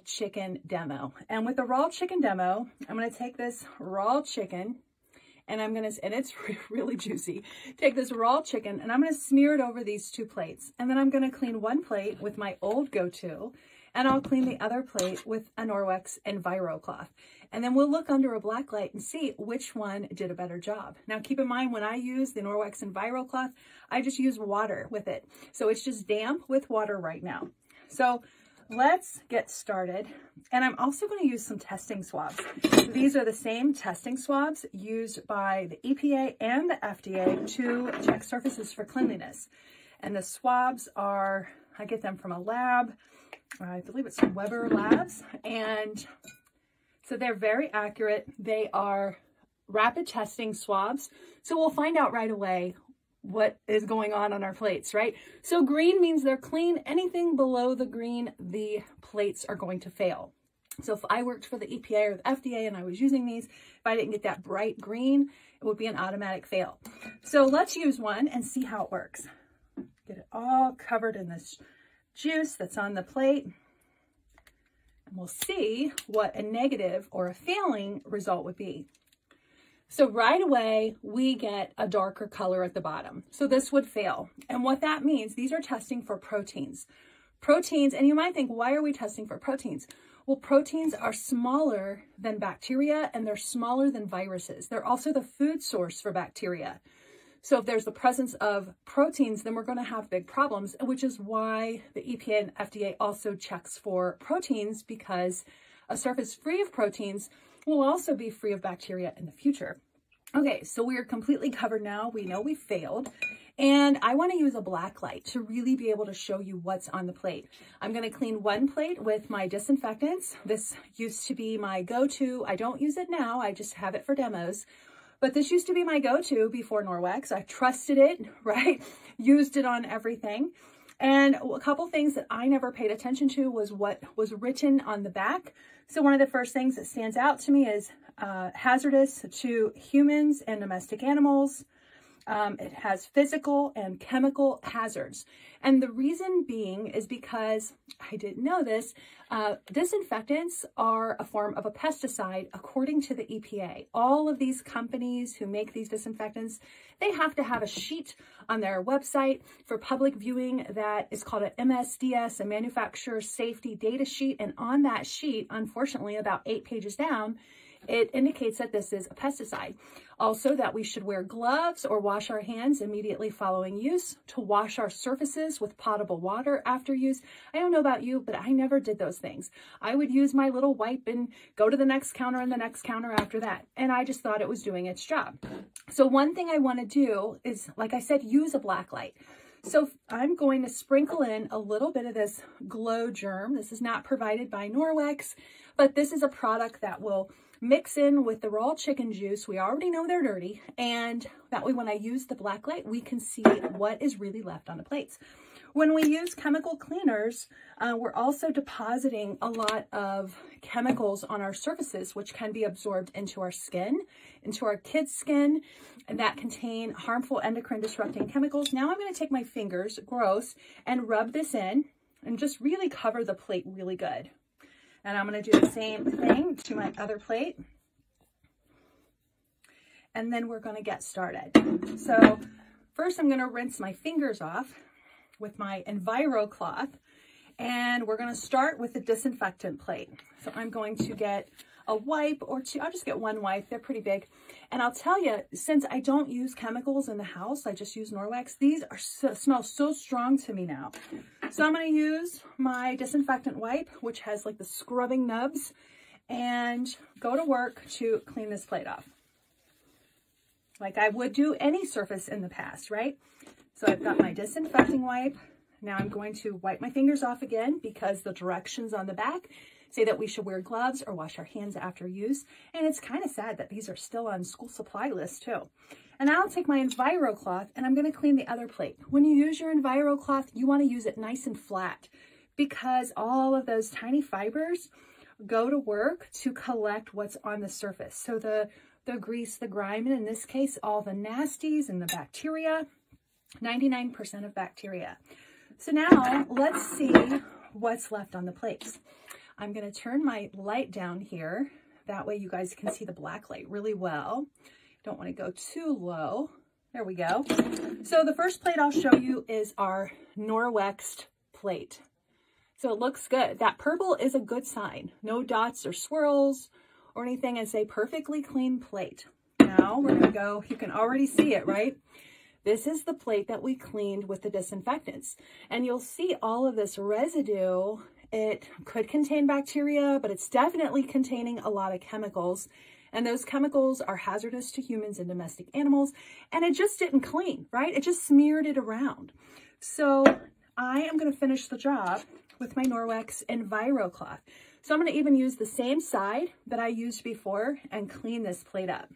chicken demo. And with the raw chicken demo, I'm going to take this raw chicken and and it's really juicy. Take this raw chicken and I'm going to smear it over these 2 plates. And then I'm going to clean one plate with my old go-to, and I'll clean the other plate with a Norwex Enviro cloth. And then we'll look under a black light and see which one did a better job. Now keep in mind, when I use the Norwex Enviro cloth, I just use water with it. So it's just damp with water right now. So let's get started. And I'm also going to use some testing swabs. These are the same testing swabs used by the EPA and the FDA to check surfaces for cleanliness. And the swabs are, I get them from a lab. I believe it's from Weber Labs. And so they're very accurate. They are rapid testing swabs. So we'll find out right away what is going on our plates, right? So green means they're clean. Anything below the green, the plates are going to fail. So if I worked for the EPA or the FDA and I was using these, if I didn't get that bright green, it would be an automatic fail. So let's use one and see how it works. Get it all covered in this juice that's on the plate. And we'll see what a negative or a failing result would be. So right away, we get a darker color at the bottom. So this would fail. And what that means, these are testing for proteins. Proteins, and you might think, why are we testing for proteins? Well, proteins are smaller than bacteria and they're smaller than viruses. They're also the food source for bacteria. So if there's the presence of proteins, then we're going to have big problems, which is why the EPA and FDA also checks for proteins, because a surface free of proteins will also be free of bacteria in the future. Okay, so we are completely covered now. We know we failed. And I want to use a black light to really be able to show you what's on the plate. I'm going to clean one plate with my disinfectants. This used to be my go-to. I don't use it now. I just have it for demos. But this used to be my go-to before Norwex. I trusted it, right? Used it on everything. And a couple things that I never paid attention to was what was written on the back. So one of the first things that stands out to me is hazardous to humans and domestic animals. It has physical and chemical hazards. And the reason being is because, I didn't know this, disinfectants are a form of a pesticide according to the EPA. All of these companies who make these disinfectants, they have to have a sheet on their website for public viewing that is called an MSDS, a manufacturer safety data sheet. And on that sheet, unfortunately, about 8 pages down, it indicates that this is a pesticide. Also, that we should wear gloves or wash our hands immediately following use, to wash our surfaces with potable water after use. I don't know about you, but I never did those things. I would use my little wipe and go to the next counter and the next counter after that. And I just thought it was doing its job. So one thing I want to do is, like I said, use a black light. So I'm going to sprinkle in a little bit of this Glow Germ. This is not provided by Norwex, but this is a product that will mix in with the raw chicken juice. We already know they're dirty, and that way when I use the black light, we can see what is really left on the plates. When we use chemical cleaners, we're also depositing a lot of chemicals on our surfaces, which can be absorbed into our skin, into our kids' skin, and that contain harmful endocrine disrupting chemicals. Now I'm going to take my fingers, gross, and rub this in and just really cover the plate really good. And I'm going to do the same thing to my other plate. And then we're going to get started. So first I'm going to rinse my fingers off with my Enviro cloth. And we're going to start with the disinfectant plate. So I'm going to get a wipe or two. I'll just get one wipe. They're pretty big. And I'll tell you, since I don't use chemicals in the house, I just use Norwex. These are smell so strong to me now. So I'm going to use my disinfectant wipe, which has like the scrubbing nubs, and go to work to clean this plate off. Like I would do any surface in the past, right? So I've got my disinfecting wipe. Now I'm going to wipe my fingers off again because the directions on the back say that we should wear gloves or wash our hands after use. And it's kind of sad that these are still on school supply lists too. And I'll take my Enviro cloth and I'm going to clean the other plate. When you use your Enviro cloth, you want to use it nice and flat because all of those tiny fibers go to work to collect what's on the surface. So the grease, the grime, and in this case, all the nasties and the bacteria, 99% of bacteria. So now let's see what's left on the plates. I'm going to turn my light down here. That way you guys can see the black light really well. Don't want to go too low. There we go. So the first plate I'll show you is our Norwex plate. So it looks good. That purple is a good sign. No dots or swirls or anything. It's a perfectly clean plate. Now we're going to go, you can already see it, right? This is the plate that we cleaned with the disinfectants. And you'll see all of this residue. It could contain bacteria, but it's definitely containing a lot of chemicals. And those chemicals are hazardous to humans and domestic animals. And it just didn't clean, right? It just smeared it around. So I am going to finish the job with my Norwex Enviro cloth. So I'm going to even use the same side that I used before and clean this plate up.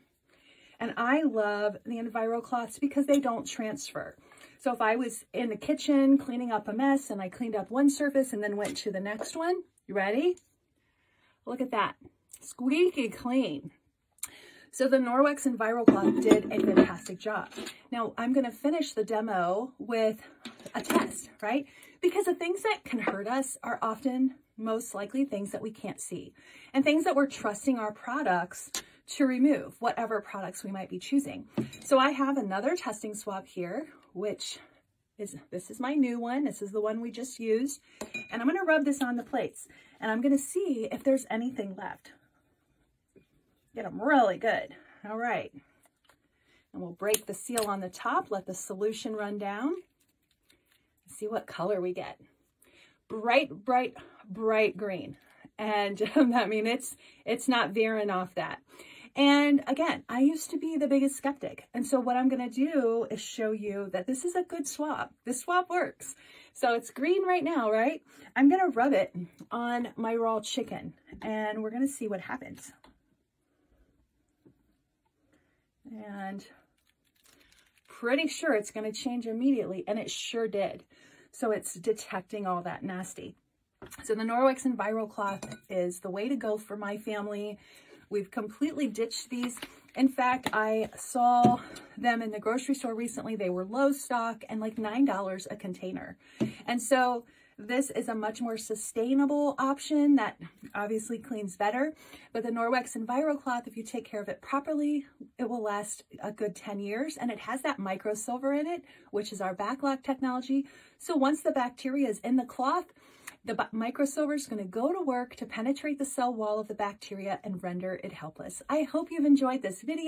And I love the Enviro cloths because they don't transfer. So if I was in the kitchen cleaning up a mess and I cleaned up one surface and then went to the next one, you ready? Look at that, squeaky clean. So the Norwex Enviro cloth did a fantastic job. Now I'm gonna finish the demo with a test, right? Because the things that can hurt us are often most likely things that we can't see and things that we're trusting our products to remove, whatever products we might be choosing. So I have another testing swab here, which is, this is my new one. This is the one we just used. And I'm gonna rub this on the plates and I'm gonna see if there's anything left. Get them really good. All right. And we'll break the seal on the top, let the solution run down. See what color we get. Bright, bright, bright green. And I mean, it's not veering off that. And again, I used to be the biggest skeptic. And so what I'm going to do is show you that this is a good swab. This swab works. So it's green right now, right? I'm going to rub it on my raw chicken and we're going to see what happens. And pretty sure it's going to change immediately. And it sure did. So it's detecting all that nasty. So the Norwex Enviro cloth is the way to go for my family. We've completely ditched these. In fact, I saw them in the grocery store recently. They were low stock and like $9 a container. And so this is a much more sustainable option that obviously cleans better. But the Norwex Enviro cloth, if you take care of it properly, it will last a good 10 years. And it has that micro silver in it, which is our backlock technology. So once the bacteria is in the cloth, the microsilver is going to go to work to penetrate the cell wall of the bacteria and render it helpless. I hope you've enjoyed this video.